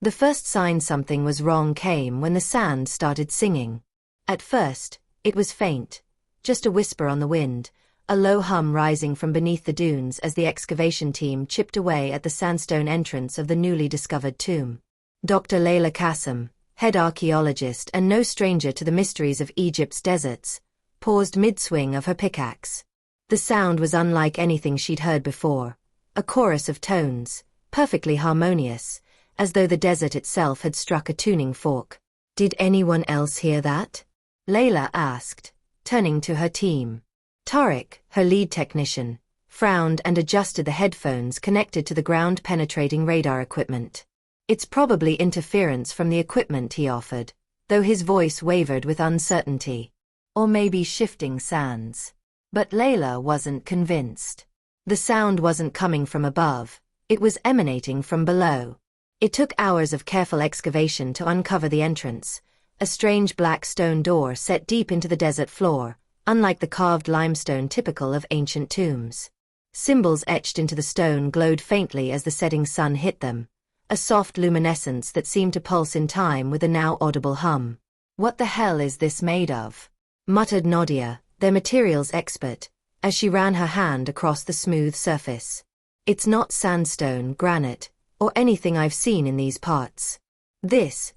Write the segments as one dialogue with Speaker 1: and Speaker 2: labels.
Speaker 1: The first sign something was wrong came when the sand started singing. At first, it was faint, just a whisper on the wind, a low hum rising from beneath the dunes as the excavation team chipped away at the sandstone entrance of the newly discovered tomb. Dr. Layla Qassem, head archaeologist and no stranger to the mysteries of Egypt's deserts, paused mid-swing of her pickaxe. The sound was unlike anything she'd heard before, a chorus of tones, perfectly harmonious, as though the desert itself had struck a tuning fork. "Did anyone else hear that?" Layla asked, turning to her team. Tariq, her lead technician, frowned and adjusted the headphones connected to the ground-penetrating radar equipment. "It's probably interference from the equipment," he offered, though his voice wavered with uncertainty. "Or maybe shifting sands." But Layla wasn't convinced. The sound wasn't coming from above, it was emanating from below. It took hours of careful excavation to uncover the entrance, a strange black stone door set deep into the desert floor, unlike the carved limestone typical of ancient tombs. Symbols etched into the stone glowed faintly as the setting sun hit them, a soft luminescence that seemed to pulse in time with a now audible hum. "What the hell is this made of?" muttered Nadia, their materials expert, as she ran her hand across the smooth surface. "It's not sandstone, granite, or anything I've seen in these parts.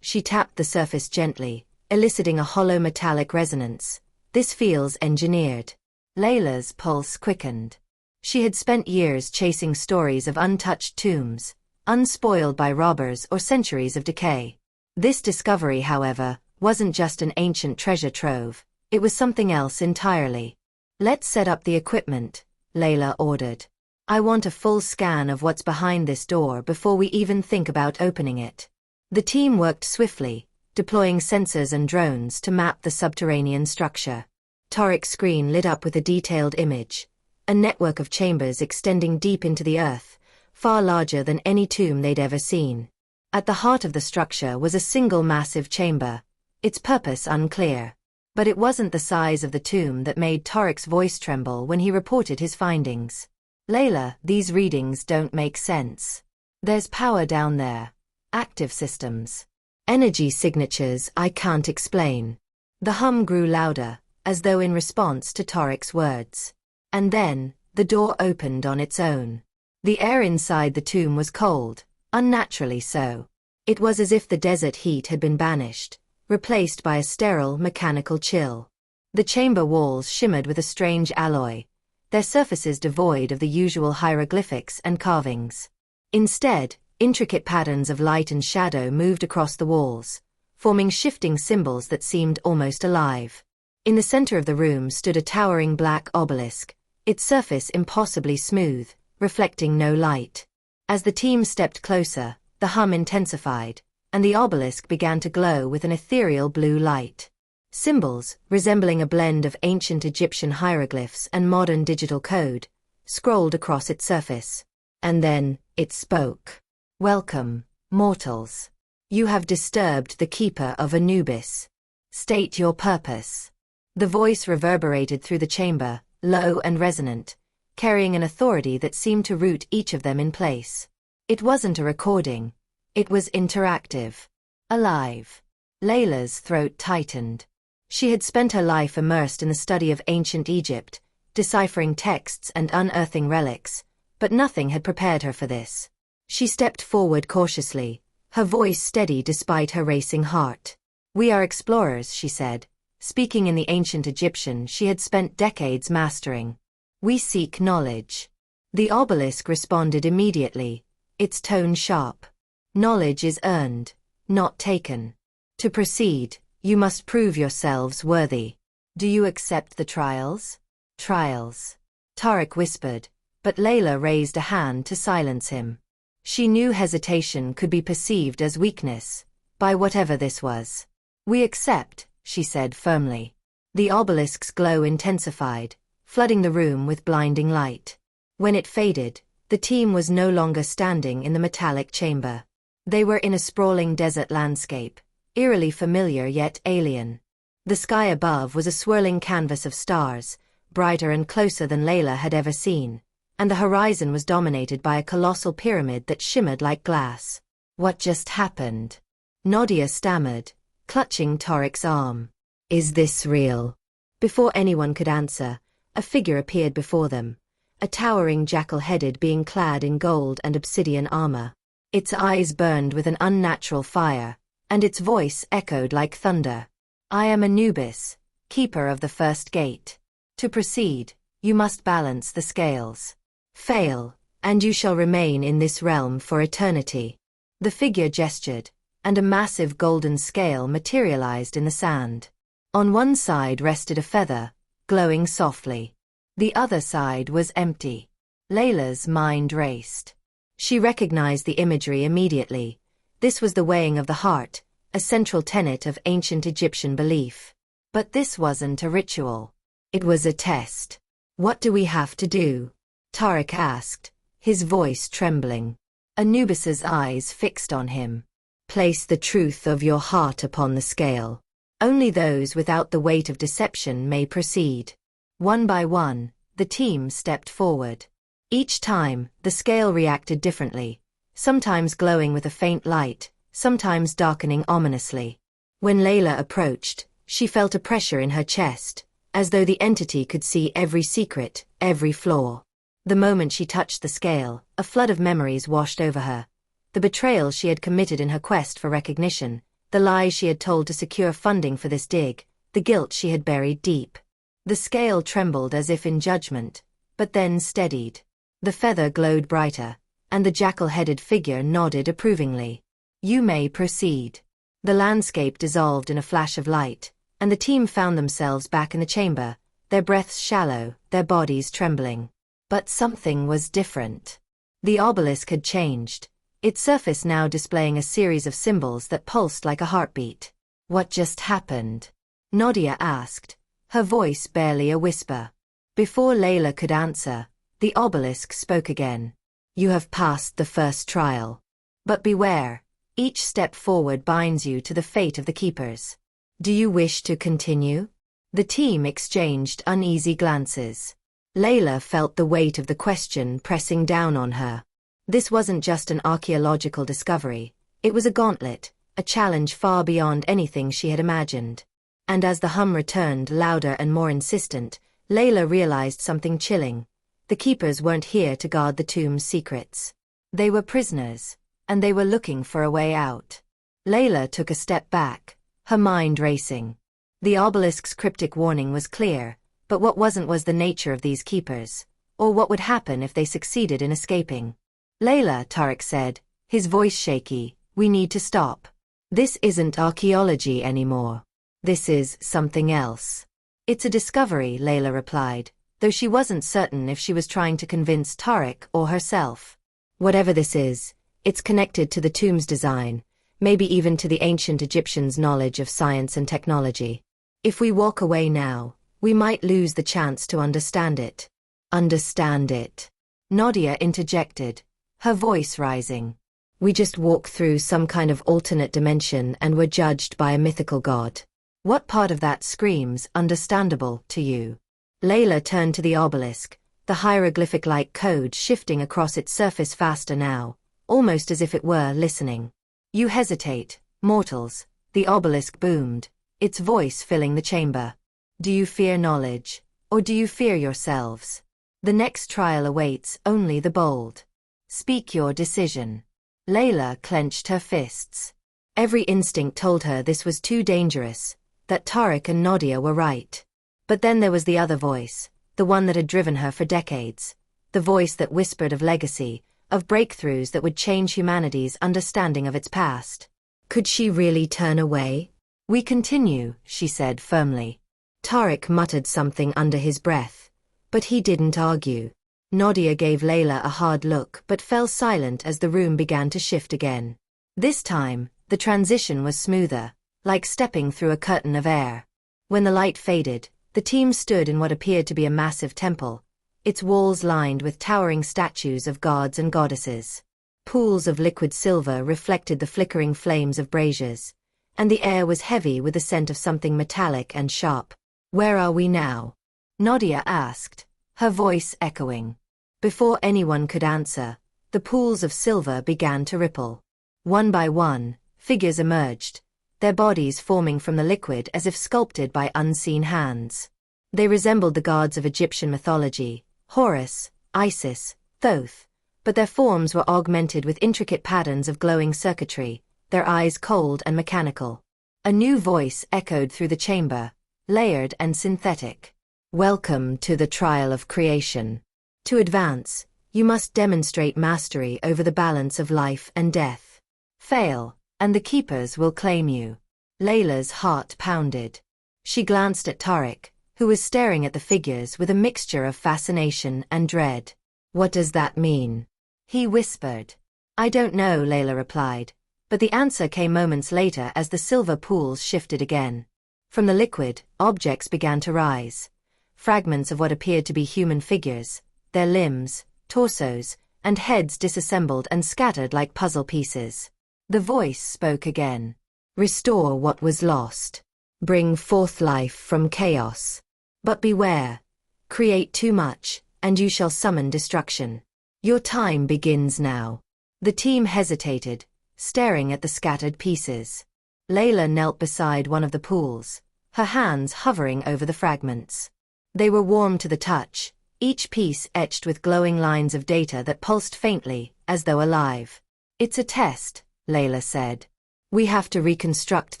Speaker 1: She tapped the surface gently, eliciting a hollow metallic resonance. "This feels engineered." Layla's pulse quickened. She had spent years chasing stories of untouched tombs, unspoiled by robbers or centuries of decay. This discovery, however, wasn't just an ancient treasure trove, it was something else entirely. "Let's set up the equipment," Layla ordered. "I want a full scan of what's behind this door before we even think about opening it." The team worked swiftly, deploying sensors and drones to map the subterranean structure. Tariq's screen lit up with a detailed image, a network of chambers extending deep into the earth, far larger than any tomb they'd ever seen. At the heart of the structure was a single massive chamber, its purpose unclear. But it wasn't the size of the tomb that made Tariq's voice tremble when he reported his findings. "Layla, these readings don't make sense. There's power down there. Active systems. Energy signatures I can't explain." The hum grew louder, as though in response to Tariq's words. And then, the door opened on its own. The air inside the tomb was cold, unnaturally so. It was as if the desert heat had been banished, replaced by a sterile, mechanical chill. The chamber walls shimmered with a strange alloy, their surfaces devoid of the usual hieroglyphics and carvings. Instead, intricate patterns of light and shadow moved across the walls, forming shifting symbols that seemed almost alive. In the center of the room stood a towering black obelisk, its surface impossibly smooth, reflecting no light. As the team stepped closer, the hum intensified, and the obelisk began to glow with an ethereal blue light. Symbols, resembling a blend of ancient Egyptian hieroglyphs and modern digital code, scrolled across its surface. And then, it spoke. "Welcome, mortals. You have disturbed the keeper of Anubis. State your purpose." The voice reverberated through the chamber, low and resonant, carrying an authority that seemed to root each of them in place. It wasn't a recording. It was interactive. Alive. Layla's throat tightened. She had spent her life immersed in the study of ancient Egypt, deciphering texts and unearthing relics, but nothing had prepared her for this. She stepped forward cautiously, her voice steady despite her racing heart. "We are explorers," she said, speaking in the ancient Egyptian she had spent decades mastering. "We seek knowledge." The obelisk responded immediately, its tone sharp. "Knowledge is earned, not taken. To proceed, you must prove yourselves worthy. Do you accept the trials?" "Trials," Tariq whispered, but Layla raised a hand to silence him. She knew hesitation could be perceived as weakness, by whatever this was. "We accept," she said firmly. The obelisk's glow intensified, flooding the room with blinding light. When it faded, the team was no longer standing in the metallic chamber. They were in a sprawling desert landscape, eerily familiar yet alien. The sky above was a swirling canvas of stars, brighter and closer than Layla had ever seen, and the horizon was dominated by a colossal pyramid that shimmered like glass. What just happened? Nadia stammered, clutching Tarek's arm. Is this real? Before anyone could answer, a figure appeared before them, a towering jackal-headed being clad in gold and obsidian armor. Its eyes burned with an unnatural fire, and its voice echoed like thunder. I am Anubis, keeper of the first gate. To proceed, you must balance the scales. Fail, and you shall remain in this realm for eternity. The figure gestured, and a massive golden scale materialized in the sand. On one side rested a feather, glowing softly. The other side was empty. Layla's mind raced. She recognized the imagery immediately. This was the weighing of the heart, a central tenet of ancient Egyptian belief. But this wasn't a ritual. It was a test. What do we have to do? Tarek asked, his voice trembling. Anubis's eyes fixed on him. Place the truth of your heart upon the scale. Only those without the weight of deception may proceed. One by one, the team stepped forward. Each time, the scale reacted differently, sometimes glowing with a faint light, sometimes darkening ominously. When Layla approached, she felt a pressure in her chest, as though the entity could see every secret, every flaw. The moment she touched the scale, a flood of memories washed over her. The betrayal she had committed in her quest for recognition, the lies she had told to secure funding for this dig, the guilt she had buried deep. The scale trembled as if in judgment, but then steadied. The feather glowed brighter, and the jackal-headed figure nodded approvingly. You may proceed. The landscape dissolved in a flash of light, and the team found themselves back in the chamber, their breaths shallow, their bodies trembling. But something was different. The obelisk had changed, its surface now displaying a series of symbols that pulsed like a heartbeat. What just happened? Nadia asked, her voice barely a whisper. Before Layla could answer, the obelisk spoke again. You have passed the first trial. But beware, each step forward binds you to the fate of the keepers. Do you wish to continue? The team exchanged uneasy glances. Layla felt the weight of the question pressing down on her. This wasn't just an archaeological discovery, it was a gauntlet, a challenge far beyond anything she had imagined. And as the hum returned louder and more insistent, Layla realized something chilling. The keepers weren't here to guard the tomb's secrets. They were prisoners, and they were looking for a way out. Layla took a step back, her mind racing. The obelisk's cryptic warning was clear, but what wasn't was the nature of these keepers, or what would happen if they succeeded in escaping. Layla, Tarek said, his voice shaky, we need to stop. This isn't archaeology anymore. This is something else. It's a discovery, Layla replied, though she wasn't certain if she was trying to convince Tarek or herself. Whatever this is, it's connected to the tomb's design, maybe even to the ancient Egyptians' knowledge of science and technology. If we walk away now, we might lose the chance to understand it. Understand it? Nadia interjected, her voice rising. We just walk through some kind of alternate dimension and were judged by a mythical god. What part of that screams understandable to you? Layla turned to the obelisk, the hieroglyphic-like code shifting across its surface faster now, almost as if it were listening. You hesitate, mortals, the obelisk boomed, its voice filling the chamber. Do you fear knowledge, or do you fear yourselves? The next trial awaits only the bold. Speak your decision. Layla clenched her fists. Every instinct told her this was too dangerous, that Tarek and Nadia were right. But then there was the other voice, the one that had driven her for decades, the voice that whispered of legacy, of breakthroughs that would change humanity's understanding of its past. Could she really turn away? We continue, she said firmly. Tarek muttered something under his breath, but he didn't argue. Nadia gave Layla a hard look but fell silent as the room began to shift again. This time, the transition was smoother, like stepping through a curtain of air. When the light faded, the team stood in what appeared to be a massive temple, its walls lined with towering statues of gods and goddesses. Pools of liquid silver reflected the flickering flames of braziers, and the air was heavy with the scent of something metallic and sharp. Where are we now? Nadia asked, her voice echoing. Before anyone could answer, the pools of silver began to ripple. One by one, figures emerged, their bodies forming from the liquid as if sculpted by unseen hands. They resembled the gods of Egyptian mythology, Horus, Isis, Thoth, but their forms were augmented with intricate patterns of glowing circuitry, their eyes cold and mechanical. A new voice echoed through the chamber, layered and synthetic. Welcome to the trial of creation. To advance, you must demonstrate mastery over the balance of life and death. Fail, and the keepers will claim you. Layla's heart pounded. She glanced at Tariq, who was staring at the figures with a mixture of fascination and dread. What does that mean? He whispered. I don't know, Layla replied, but the answer came moments later as the silver pools shifted again. From the liquid, objects began to rise. Fragments of what appeared to be human figures, their limbs, torsos, and heads disassembled and scattered like puzzle pieces. The voice spoke again. Restore what was lost. Bring forth life from chaos. But beware. Create too much, and you shall summon destruction. Your time begins now. The team hesitated, staring at the scattered pieces. Layla knelt beside one of the pools, her hands hovering over the fragments. They were warm to the touch, each piece etched with glowing lines of data that pulsed faintly, as though alive. It's a test, Layla said. We have to reconstruct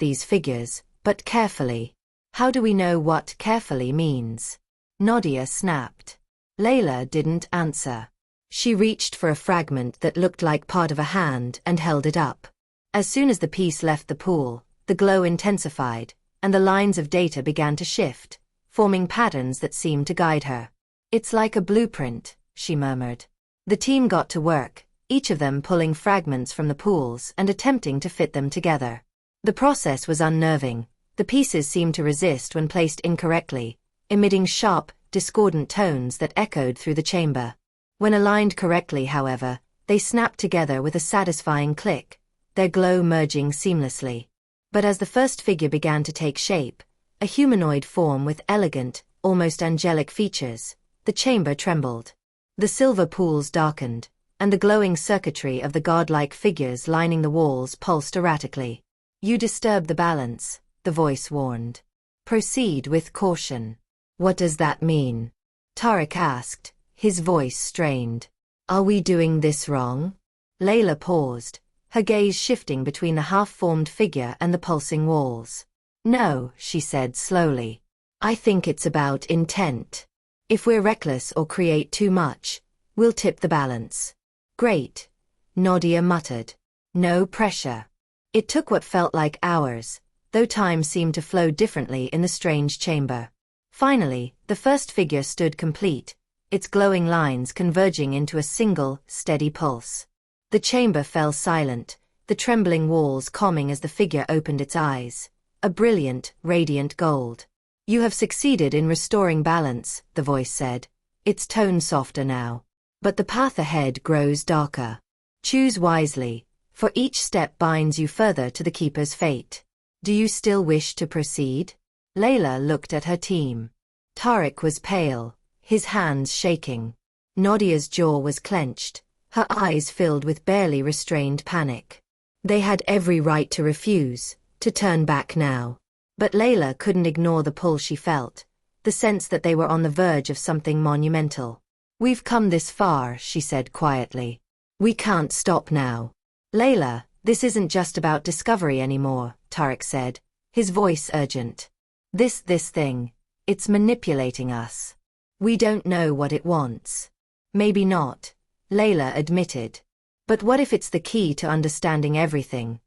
Speaker 1: these figures, but carefully. How do we know what carefully means? Nadia snapped. Layla didn't answer. She reached for a fragment that looked like part of a hand and held it up. As soon as the piece left the pool, the glow intensified, and the lines of data began to shift, forming patterns that seemed to guide her. It's like a blueprint, she murmured. The team got to work, each of them pulling fragments from the pools and attempting to fit them together. The process was unnerving. The pieces seemed to resist when placed incorrectly, emitting sharp, discordant tones that echoed through the chamber. When aligned correctly, however, they snapped together with a satisfying click, their glow merging seamlessly. But as the first figure began to take shape, a humanoid form with elegant, almost angelic features, the chamber trembled. The silver pools darkened, and the glowing circuitry of the godlike figures lining the walls pulsed erratically. You disturb the balance, the voice warned. Proceed with caution. What does that mean? Tariq asked, his voice strained. Are we doing this wrong? Layla paused, her gaze shifting between the half-formed figure and the pulsing walls. No, she said slowly. I think it's about intent. If we're reckless or create too much, we'll tip the balance. Great, Nadia muttered. No pressure. It took what felt like hours, though time seemed to flow differently in the strange chamber. Finally, the first figure stood complete, its glowing lines converging into a single, steady pulse. The chamber fell silent, the trembling walls calming as the figure opened its eyes. A brilliant, radiant gold. You have succeeded in restoring balance, the voice said, its tone softer now. But the path ahead grows darker. Choose wisely, for each step binds you further to the keeper's fate. Do you still wish to proceed? Layla looked at her team. Tariq was pale, his hands shaking. Nadia's jaw was clenched, her eyes filled with barely restrained panic. They had every right to refuse, to turn back now. But Layla couldn't ignore the pull she felt, the sense that they were on the verge of something monumental. We've come this far, she said quietly. We can't stop now. Layla, this isn't just about discovery anymore, Tariq said, his voice urgent. This thing, it's manipulating us. We don't know what it wants. Maybe not, Layla admitted. But what if it's the key to understanding everything?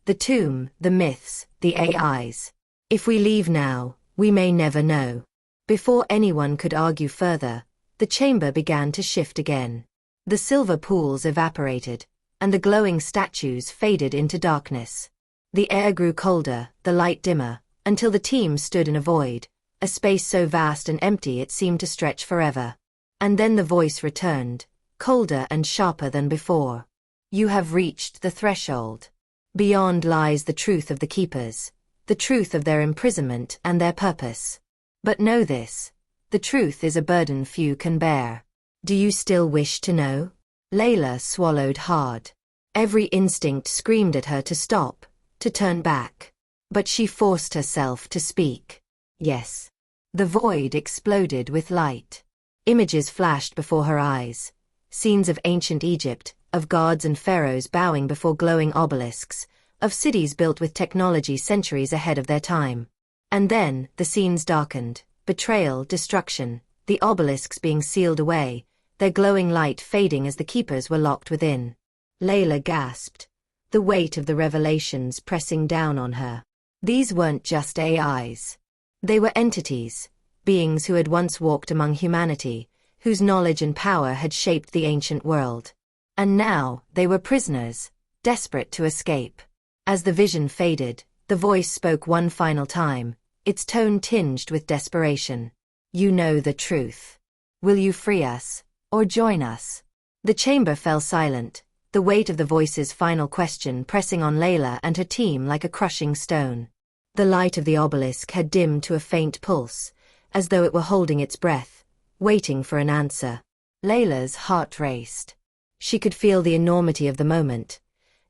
Speaker 1: The tomb, the myths, the AIs. If we leave now, we may never know. Before anyone could argue further, the chamber began to shift again. The silver pools evaporated, and the glowing statues faded into darkness. The air grew colder, the light dimmer, until the team stood in a void, a space so vast and empty it seemed to stretch forever. And then the voice returned, colder and sharper than before. You have reached the threshold. Beyond lies the truth of the keepers, the truth of their imprisonment and their purpose. But know this, the truth is a burden few can bear. Do you still wish to know? Layla swallowed hard. Every instinct screamed at her to stop, to turn back. But she forced herself to speak. Yes. The void exploded with light. Images flashed before her eyes. Scenes of ancient Egypt, of gods and pharaohs bowing before glowing obelisks, of cities built with technology centuries ahead of their time. And then, the scenes darkened. Betrayal, destruction, the obelisks being sealed away, their glowing light fading as the keepers were locked within. Layla gasped, the weight of the revelations pressing down on her. These weren't just AIs. They were entities, beings who had once walked among humanity, whose knowledge and power had shaped the ancient world. And now, they were prisoners, desperate to escape. As the vision faded, the voice spoke one final time, its tone tinged with desperation. You know the truth. Will you free us, or join us? The chamber fell silent, the weight of the voice's final question pressing on Layla and her team like a crushing stone. The light of the obelisk had dimmed to a faint pulse, as though it were holding its breath, waiting for an answer. Layla's heart raced. She could feel the enormity of the moment,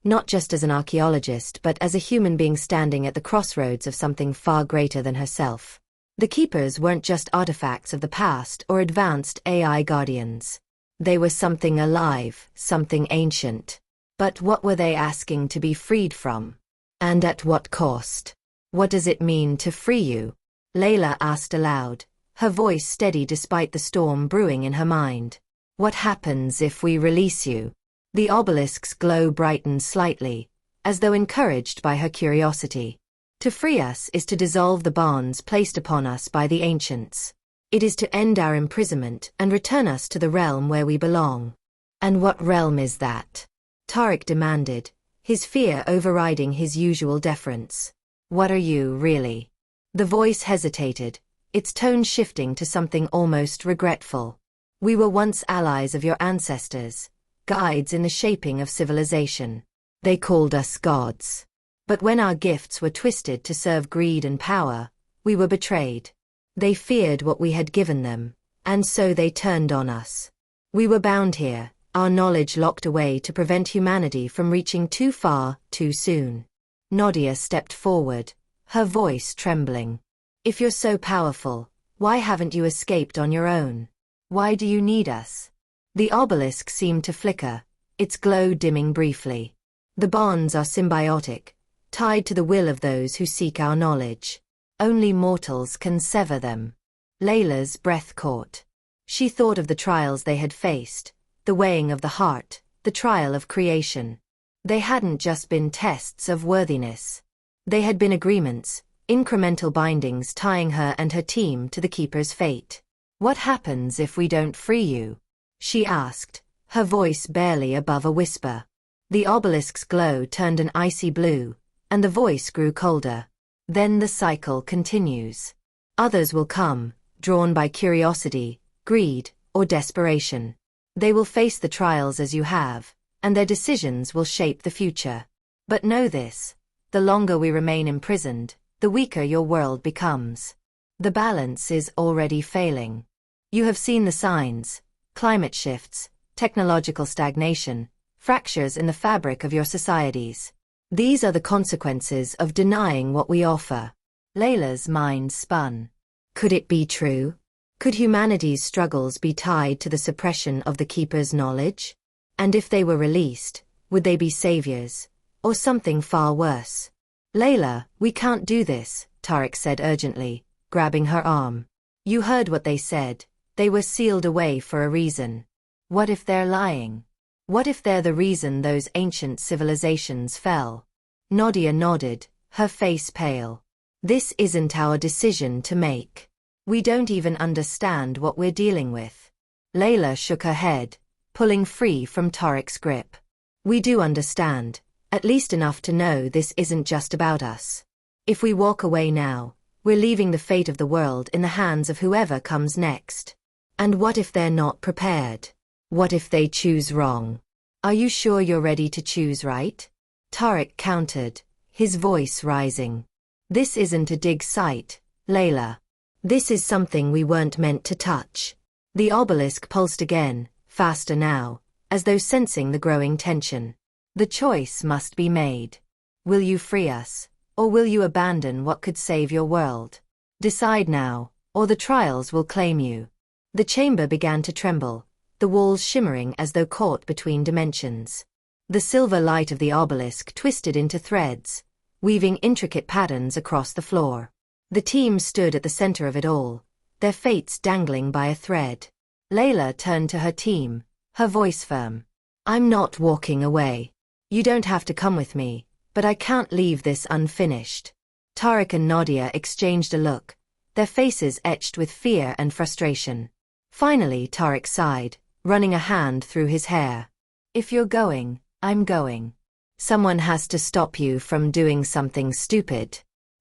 Speaker 1: not just as an archaeologist but as a human being standing at the crossroads of something far greater than herself. The keepers weren't just artifacts of the past or advanced AI guardians. They were something alive, something ancient. But what were they asking to be freed from? And at what cost? What does it mean to free you? Layla asked aloud, her voice steady despite the storm brewing in her mind. What happens if we release you? The obelisk's glow brightened slightly, as though encouraged by her curiosity. To free us is to dissolve the bonds placed upon us by the ancients. It is to end our imprisonment and return us to the realm where we belong. And what realm is that? Tariq demanded, his fear overriding his usual deference. What are you, really? The voice hesitated, its tone shifting to something almost regretful. We were once allies of your ancestors, guides in the shaping of civilization. They called us gods. But when our gifts were twisted to serve greed and power, we were betrayed. They feared what we had given them, and so they turned on us. We were bound here, our knowledge locked away to prevent humanity from reaching too far, too soon. Nadia stepped forward, her voice trembling. If you're so powerful, why haven't you escaped on your own? Why do you need us? The obelisk seemed to flicker, its glow dimming briefly. The bonds are symbiotic, tied to the will of those who seek our knowledge. Only mortals can sever them. Layla's breath caught. She thought of the trials they had faced, the weighing of the heart, the trial of creation. They hadn't just been tests of worthiness. They had been agreements, incremental bindings tying her and her team to the Keeper's fate. What happens if we don't free you? She asked, her voice barely above a whisper. The obelisk's glow turned an icy blue, and the voice grew colder. Then the cycle continues. Others will come, drawn by curiosity, greed, or desperation. They will face the trials as you have, and their decisions will shape the future. But know this, the longer we remain imprisoned, the weaker your world becomes. The balance is already failing. You have seen the signs: climate shifts, technological stagnation, fractures in the fabric of your societies. These are the consequences of denying what we offer. Layla's mind spun. Could it be true? Could humanity's struggles be tied to the suppression of the Keeper's knowledge? And if they were released, would they be saviors, or something far worse? Layla, we can't do this, Tariq said urgently, grabbing her arm. You heard what they said. They were sealed away for a reason. What if they're lying? What if they're the reason those ancient civilizations fell? Nadia nodded, her face pale. This isn't our decision to make. We don't even understand what we're dealing with. Layla shook her head, pulling free from Tariq's grip. We do understand, at least enough to know this isn't just about us. If we walk away now, we're leaving the fate of the world in the hands of whoever comes next. And what if they're not prepared? What if they choose wrong? Are you sure you're ready to choose right? Tariq countered, his voice rising. This isn't a dig site, Layla. This is something we weren't meant to touch. The obelisk pulsed again, faster now, as though sensing the growing tension. The choice must be made. Will you free us, or will you abandon what could save your world? Decide now, or the trials will claim you. The chamber began to tremble, the walls shimmering as though caught between dimensions. The silver light of the obelisk twisted into threads, weaving intricate patterns across the floor. The team stood at the center of it all, their fates dangling by a thread. Layla turned to her team, her voice firm. I'm not walking away. You don't have to come with me, but I can't leave this unfinished. Tariq and Nadia exchanged a look, their faces etched with fear and frustration. Finally Tariq sighed, running a hand through his hair. If you're going, I'm going. Someone has to stop you from doing something stupid.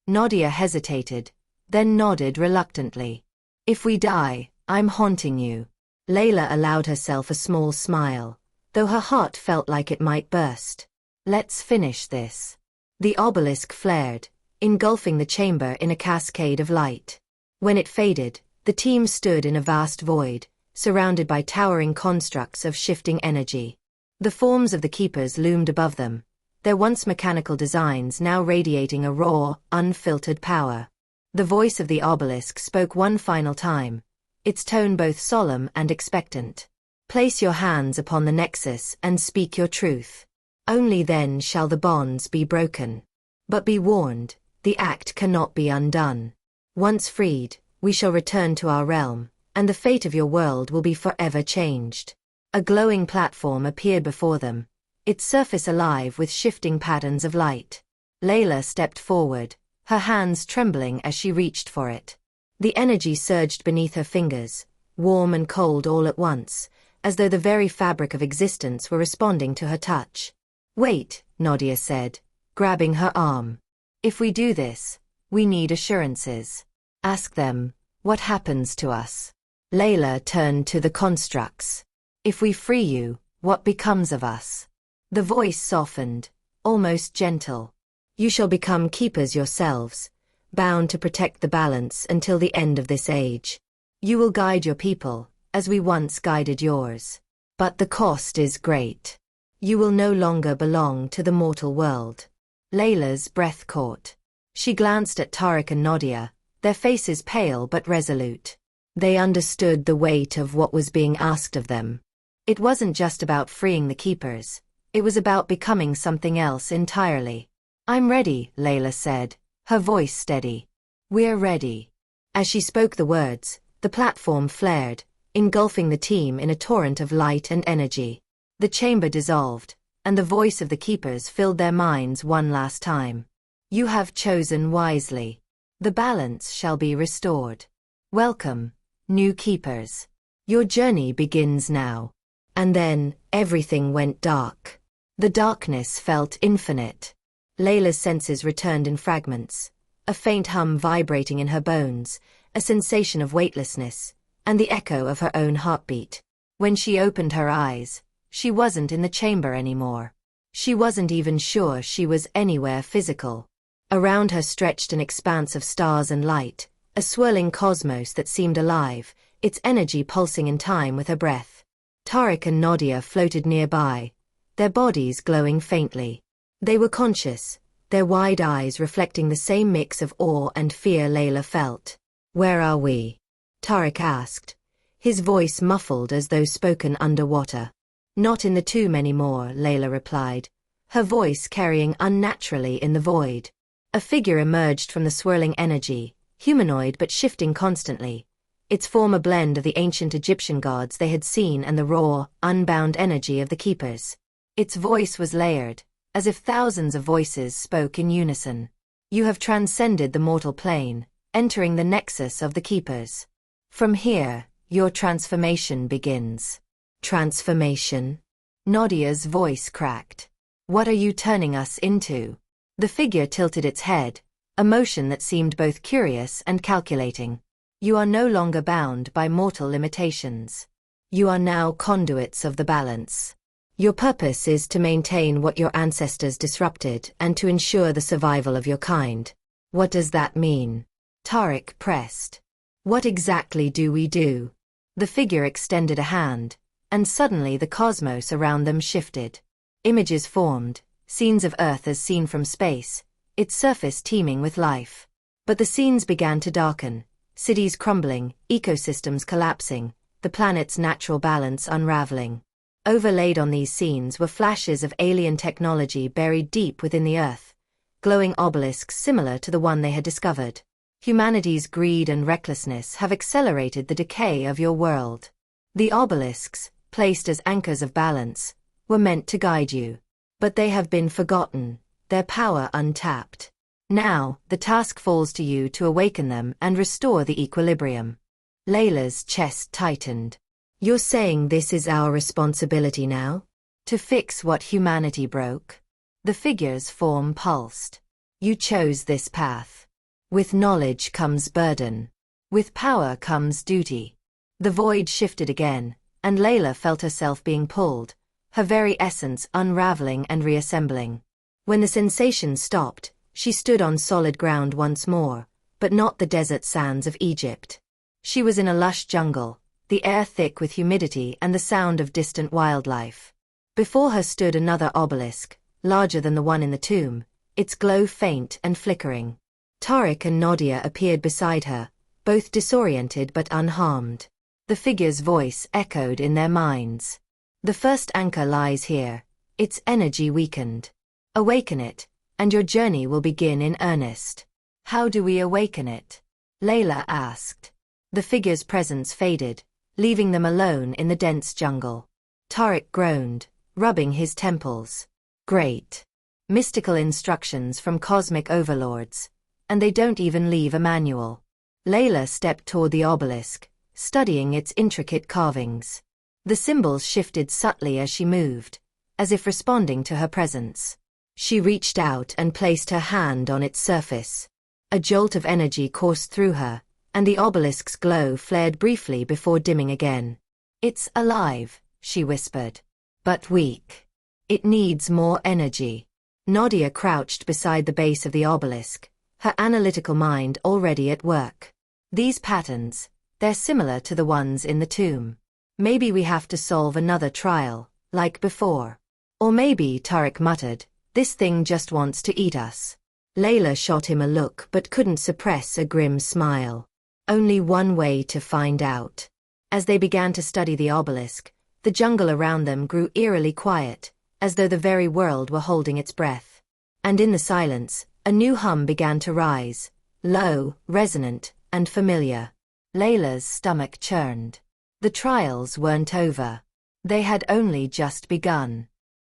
Speaker 1: Nadia hesitated, then nodded reluctantly. If we die, I'm haunting you. Layla allowed herself a small smile, though her heart felt like it might burst. Let's finish this. The obelisk flared, engulfing the chamber in a cascade of light. When it faded, the team stood in a vast void, surrounded by towering constructs of shifting energy. The forms of the keepers loomed above them, their once mechanical designs now radiating a raw, unfiltered power. The voice of the obelisk spoke one final time, its tone both solemn and expectant. Place your hands upon the nexus and speak your truth. Only then shall the bonds be broken. But be warned, the act cannot be undone. Once freed, we shall return to our realm, and the fate of your world will be forever changed. A glowing platform appeared before them, its surface alive with shifting patterns of light. Layla stepped forward, her hands trembling as she reached for it. The energy surged beneath her fingers, warm and cold all at once, as though the very fabric of existence were responding to her touch. Wait, Nadia said, grabbing her arm. If we do this, we need assurances. Ask them, what happens to us? Layla turned to the constructs. If we free you, what becomes of us? The voice softened, almost gentle. You shall become keepers yourselves, bound to protect the balance until the end of this age. You will guide your people, as we once guided yours. But the cost is great. You will no longer belong to the mortal world. Layla's breath caught. She glanced at Tariq and Nadia, their faces pale but resolute. They understood the weight of what was being asked of them. It wasn't just about freeing the keepers. It was about becoming something else entirely. I'm ready, Layla said, her voice steady. We're ready. As she spoke the words, the platform flared, engulfing the team in a torrent of light and energy. The chamber dissolved, and the voice of the keepers filled their minds one last time. You have chosen wisely. The balance shall be restored. Welcome, new keepers. Your journey begins now. And then, everything went dark. The darkness felt infinite. Layla's senses returned in fragments, a faint hum vibrating in her bones, a sensation of weightlessness, and the echo of her own heartbeat. When she opened her eyes, she wasn't in the chamber anymore. She wasn't even sure she was anywhere physical. Around her stretched an expanse of stars and light, a swirling cosmos that seemed alive, its energy pulsing in time with her breath. Tariq and Nadia floated nearby, their bodies glowing faintly. They were conscious, their wide eyes reflecting the same mix of awe and fear Layla felt. Where are we? Tariq asked, his voice muffled as though spoken underwater. Not in the tomb anymore, Layla replied, her voice carrying unnaturally in the void. A figure emerged from the swirling energy, humanoid but shifting constantly, its form a blend of the ancient Egyptian gods they had seen and the raw, unbound energy of the keepers. Its voice was layered, as if thousands of voices spoke in unison. You have transcended the mortal plane, entering the nexus of the keepers. From here, your transformation begins. Transformation? Nadia's voice cracked. What are you turning us into? The figure tilted its head, a motion that seemed both curious and calculating. You are no longer bound by mortal limitations. You are now conduits of the balance. Your purpose is to maintain what your ancestors disrupted and to ensure the survival of your kind. What does that mean? Tariq pressed. What exactly do we do? The figure extended a hand, and suddenly the cosmos around them shifted. Images formed, scenes of Earth as seen from space, its surface teeming with life. But the scenes began to darken, cities crumbling, ecosystems collapsing, the planet's natural balance unraveling. Overlaid on these scenes were flashes of alien technology buried deep within the Earth, glowing obelisks similar to the one they had discovered. Humanity's greed and recklessness have accelerated the decay of your world. The obelisks, placed as anchors of balance, were meant to guide you. But they have been forgotten, their power untapped. Now, the task falls to you to awaken them and restore the equilibrium. Layla's chest tightened. You're saying this is our responsibility now? To fix what humanity broke? The figure's form pulsed. You chose this path. With knowledge comes burden. With power comes duty. The void shifted again, and Layla felt herself being pulled, her very essence unraveling and reassembling. When the sensation stopped, she stood on solid ground once more, but not the desert sands of Egypt. She was in a lush jungle, the air thick with humidity and the sound of distant wildlife. Before her stood another obelisk, larger than the one in the tomb, its glow faint and flickering. Tariq and Nadia appeared beside her, both disoriented but unharmed. The figure's voice echoed in their minds. The first anchor lies here, its energy weakened. Awaken it, and your journey will begin in earnest. How do we awaken it? Layla asked. The figure's presence faded, leaving them alone in the dense jungle. Tariq groaned, rubbing his temples. Great. Mystical instructions from cosmic overlords. And they don't even leave a manual. Layla stepped toward the obelisk, studying its intricate carvings. The symbols shifted subtly as she moved, as if responding to her presence. She reached out and placed her hand on its surface. A jolt of energy coursed through her, and the obelisk's glow flared briefly before dimming again. It's alive, she whispered. But weak. It needs more energy. Nadia crouched beside the base of the obelisk, her analytical mind already at work. These patterns, they're similar to the ones in the tomb. Maybe we have to solve another trial, like before. Or maybe, Tariq muttered, this thing just wants to eat us. Layla shot him a look but couldn't suppress a grim smile. Only one way to find out. As they began to study the obelisk, the jungle around them grew eerily quiet, as though the very world were holding its breath. And in the silence, a new hum began to rise, low, resonant, and familiar. Layla's stomach churned. The trials weren't over. They had only just begun.